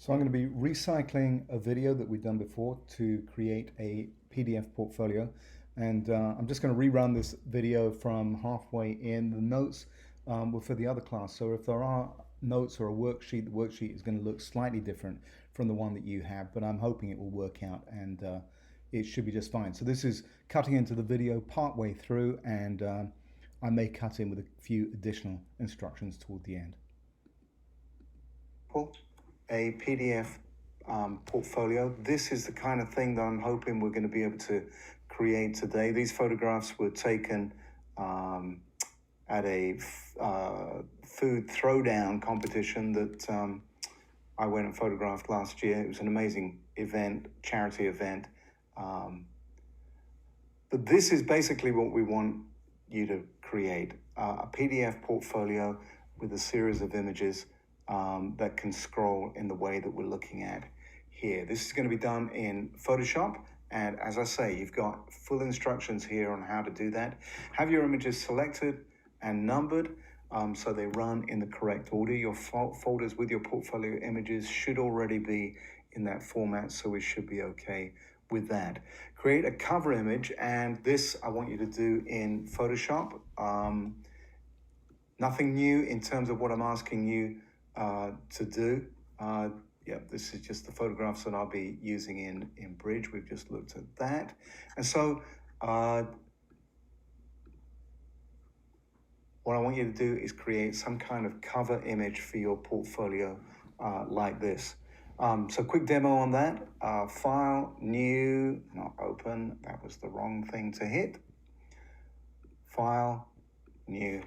So I'm going to be recycling a video that we've done before to create a PDF portfolio. And I'm just going to rerun this video from halfway in. The notes were for the other class. So if there are notes or a worksheet, the worksheet is going to look slightly different from the one that you have, but I'm hoping it will work out and it should be just fine. So this is cutting into the video part way through, and I may cut in with a few additional instructions toward the end. A PDF portfolio. This is the kind of thing that I'm hoping we're going to be able to create today. These photographs were taken at a food throwdown competition that I went and photographed last year. It was an amazing event, charity event. But this is basically what we want you to create, a PDF portfolio with a series of images that can scroll in the way that we're looking at here. This is going to be done in Photoshop, and as I say, you've got full instructions here on how to do that. Have your images selected and numbered so they run in the correct order. Your folders with your portfolio images should already be in that format, so we should be okay with that. Create a cover image, and this I want you to do in Photoshop. Nothing new in terms of what I'm asking you to do. Yeah, this is just the photographs that I'll be using in Bridge. We've just looked at that. And so what I want you to do is create some kind of cover image for your portfolio like this. So quick demo on that. File, new, not open. That was the wrong thing to hit. File, new.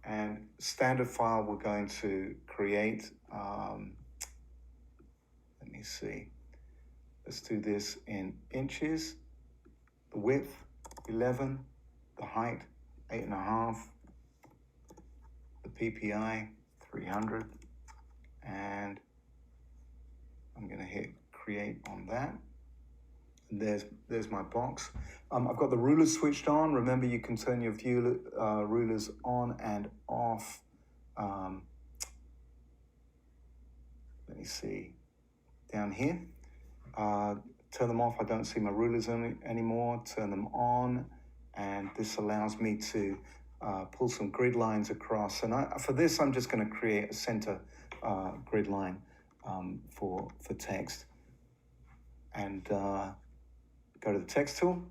And standard file we're going to create. Let me see. Let's do this in inches. The width, 11. The height, 8.5. The PPI, 300. And I'm going to hit create on that. And there's my box. I've got the rulers switched on. Remember, you can turn your view rulers on and off. Let me see. Down here. Turn them off. I don't see my rulers anymore. Turn them on. And this allows me to pull some grid lines across. And for this, I'm just going to create a center grid line for text. And go to the text tool.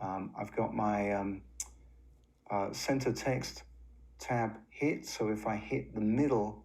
I've got my center text tab hit. So if I hit the middle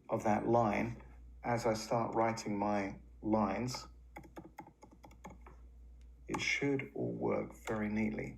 of that line, as I start writing my lines, it should all work very neatly.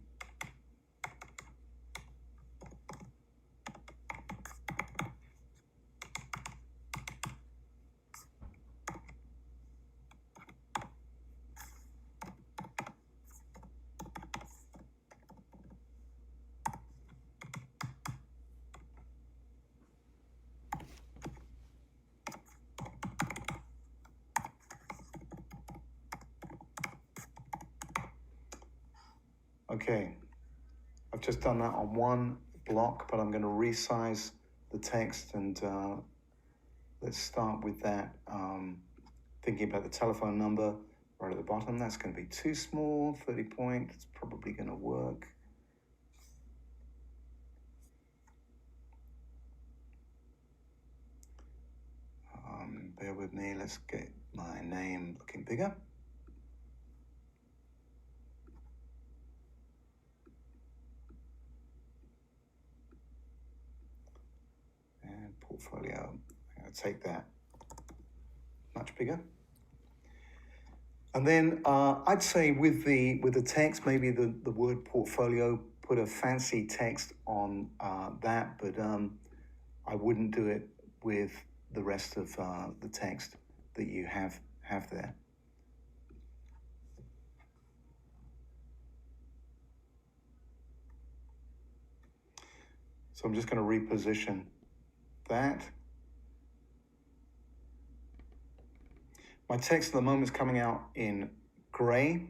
Okay, I've just done that on one block, but I'm going to resize the text, and let's start with that. Thinking about the telephone number right at the bottom, that's going to be too small, 30 point, it's probably going to work. Bear with me, let's get my name looking bigger. And portfolio, I'm going to take that much bigger. And then I'd say with the text, maybe the word portfolio, put a fancy text on that, but I wouldn't do it with the rest of the text that you have there. So I'm just going to reposition that. My text at the moment is coming out in gray,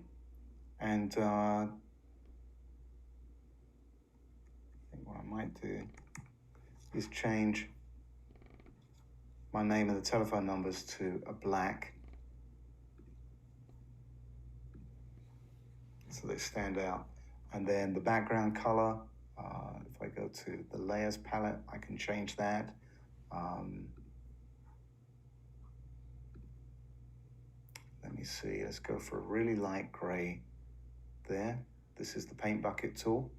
and I think what I might do is change my name and the telephone numbers to a black, so they stand out. And then the background color, if I go to the layers palette, I can change that. Let me see, let's go for a really light gray there. This is the paint bucket tool.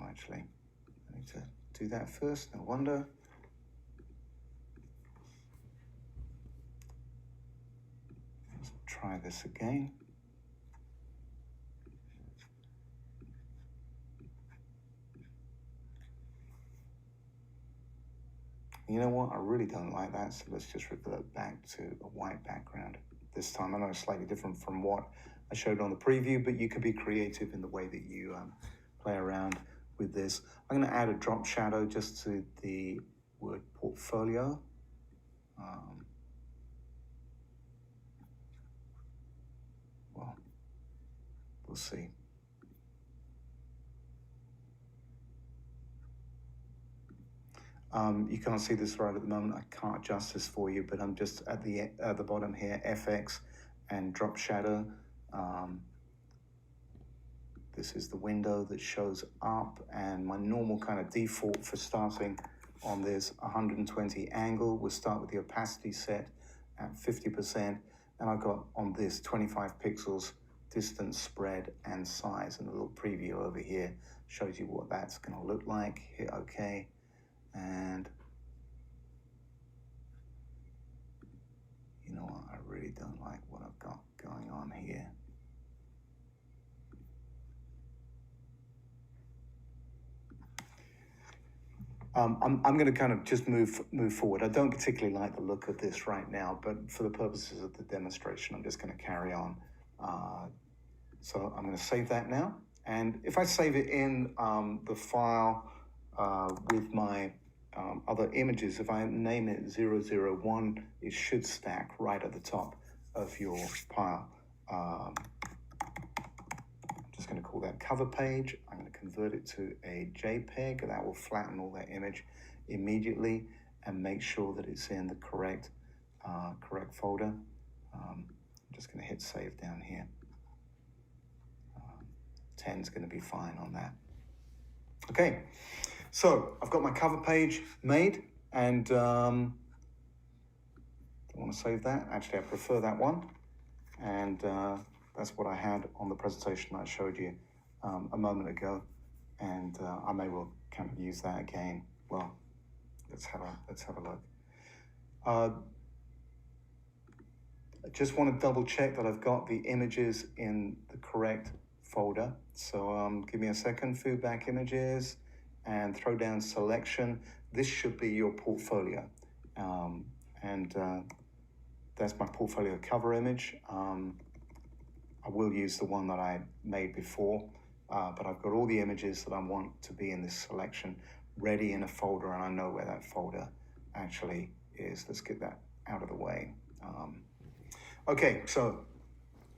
Actually, I need to do that first, no wonder. Let's try this again. You know what, I really don't like that, so let's just revert back to a white background this time. I know it's slightly different from what I showed on the preview, but you can be creative in the way that you play around with this. I'm going to add a drop shadow just to the word portfolio. Well, we'll see. You can't see this right at the moment. I can't adjust this for you, but I'm just at the bottom here, FX and drop shadow. This is the window that shows up, and my normal kind of default for starting on this 120 angle. We'll start with the opacity set at 50%, and I've got on this 25 pixels distance, spread, and size. And a little preview over here shows you what that's going to look like. Hit OK, and you know what? I really don't like what I've got going on here. I'm going to kind of just move forward. I don't particularly like the look of this right now, but for the purposes of the demonstration, I'm just going to carry on. So I'm going to save that now. And if I save it in the file with my other images, if I name it 001, it should stack right at the top of your pile. I'm just going to call that cover page. I'm going to convert it to a JPEG. That will flatten all that image immediately and make sure that it's in the correct folder. I'm just going to hit save down here. 10 is going to be fine on that. Okay, so I've got my cover page made, and I want to save that. Actually, I prefer that one, and that's what I had on the presentation I showed you a moment ago, and I may well kind of use that again. Well, let's have a look. I just want to double check that I've got the images in the correct folder. So give me a second, feedback images, and throw down selection. This should be your portfolio. That's my portfolio cover image. I will use the one that I made before, but I've got all the images that I want to be in this selection ready in a folder, and I know where that folder actually is. Let's get that out of the way. Okay, so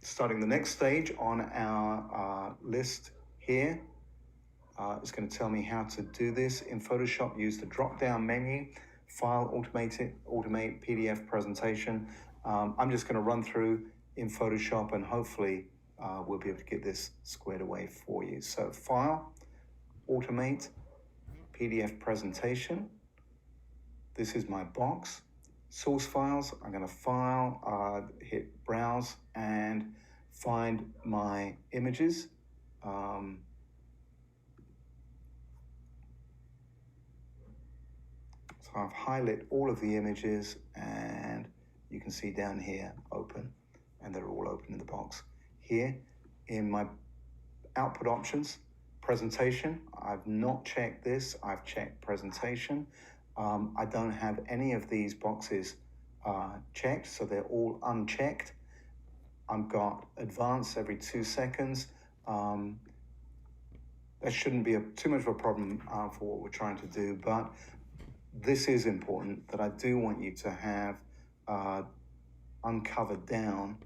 starting the next stage on our list here, it's going to tell me how to do this. In Photoshop, use the drop-down menu, File, Automate PDF Presentation. I'm just going to run through in Photoshop, and hopefully we'll be able to get this squared away for you. So File, Automate, PDF Presentation. This is my box. Source files, I'm going to File, hit Browse, and find my images. So I've highlighted all of the images, and you can see down here, open, and they're all open in the box. Here, in my output options, presentation, I've not checked this, I've checked presentation. I don't have any of these boxes checked, so they're all unchecked. I've got advanced every 2 seconds. That shouldn't be too much of a problem for what we're trying to do, but this is important, that I do want you to have uncovered down,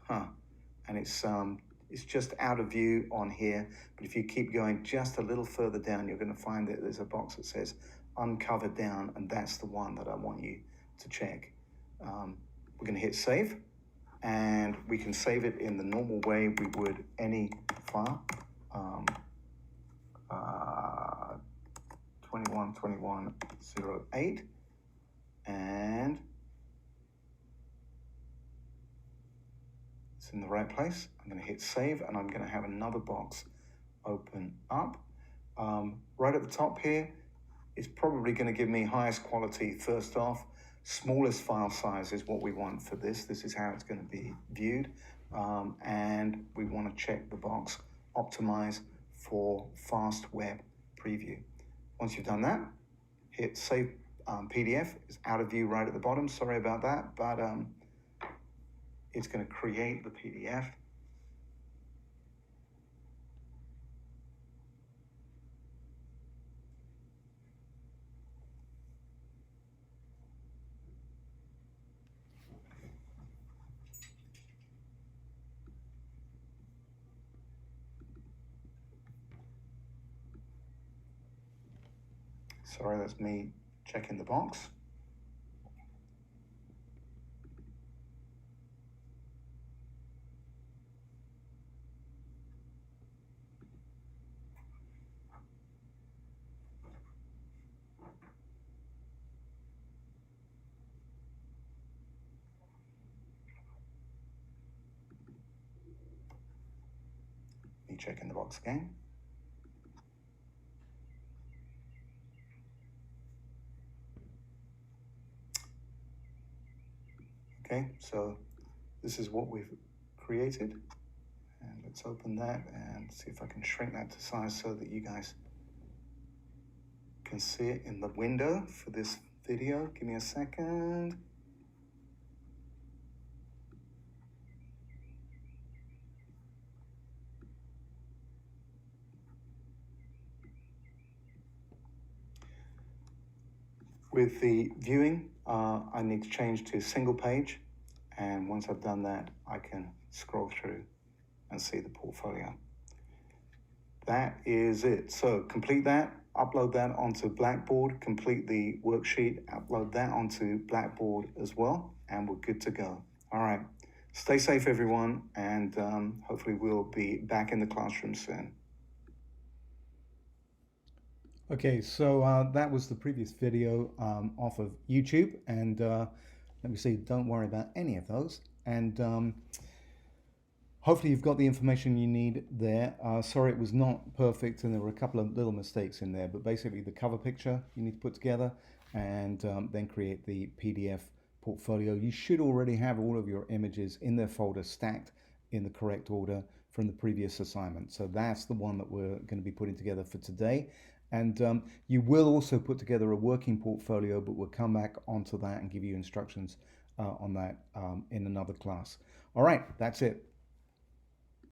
and it's it's just out of view on here, but if you keep going just a little further down, you're going to find that there's a box that says uncover down, and that's the one that I want you to check. We're going to hit save, and we can save it in the normal way we would any file. 212108, and it's in the right place. I'm going to hit save, and I'm going to have another box open up. Right at the top here is probably going to give me highest quality first off. Smallest file size is what we want for this. This is how it's going to be viewed. And we want to check the box optimize for fast web preview. Once you've done that, hit save PDF. It's out of view right at the bottom. Sorry about that, but it's going to create the PDF. Sorry, that's me checking the box. Me checking the box again. Okay, so this is what we've created. And let's open that and see if I can shrink that to size so that you guys can see it in the window for this video. Give me a second. With the viewing, I need to change to single page. And once I've done that, I can scroll through and see the portfolio. That is it. So complete that, upload that onto Blackboard, complete the worksheet, upload that onto Blackboard as well, and we're good to go. All right. Stay safe, everyone, and hopefully we'll be back in the classroom soon. Okay, so that was the previous video off of YouTube, and let me see, don't worry about any of those. And hopefully you've got the information you need there. Sorry it was not perfect, and there were a couple of little mistakes in there, but basically the cover picture you need to put together, and then create the PDF portfolio. You should already have all of your images in their folder stacked in the correct order from the previous assignment. So that's the one that we're going to be putting together for today. And you will also put together a working portfolio, but we'll come back onto that and give you instructions on that in another class. All right, that's it.